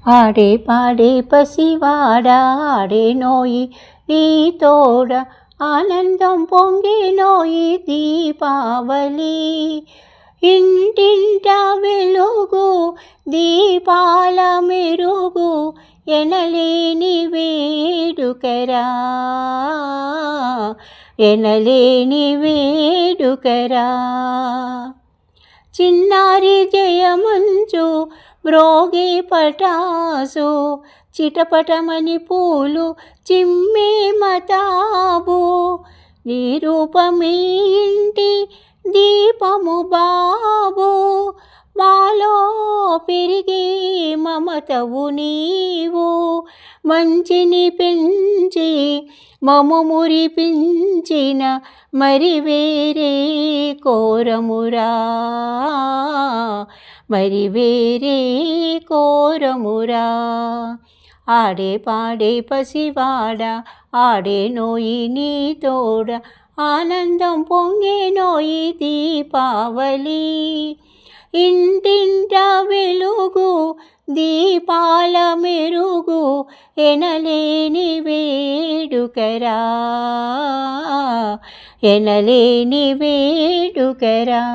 ఆడే పాడే పసివాడా ఆడేనోయి నీ తోడ ఆనందం పొంగేనోయి దీపావళి. ఇంటింట వెలుగు దీపాల మెరుగు ఎనలేని వేడుకరా, ఎనలేని వేడుకరా. చిన్నారి జయమంచు మ్రోగే పటాసు చిటపటమని పూలు చిమ్మే మతాబు. నీ రూపమే ఇంటి దీపము బాబు, మాలో పెరిగే మమతవు నీవు. మంచిని పెంచి మము మురిపించిన మరి వేరే కోరమురా, మరి వేరే కోరమురా. ఆడే పాడే పసివాడా ఆడేనోయి నీ తోడ ఆనందం పొంగేనోయి దీపావళి. ఇంటింట వెలుగు దీపాల మెరుగు ఎనలేని వేడుకరా, ఎనలేని వేడుకరా.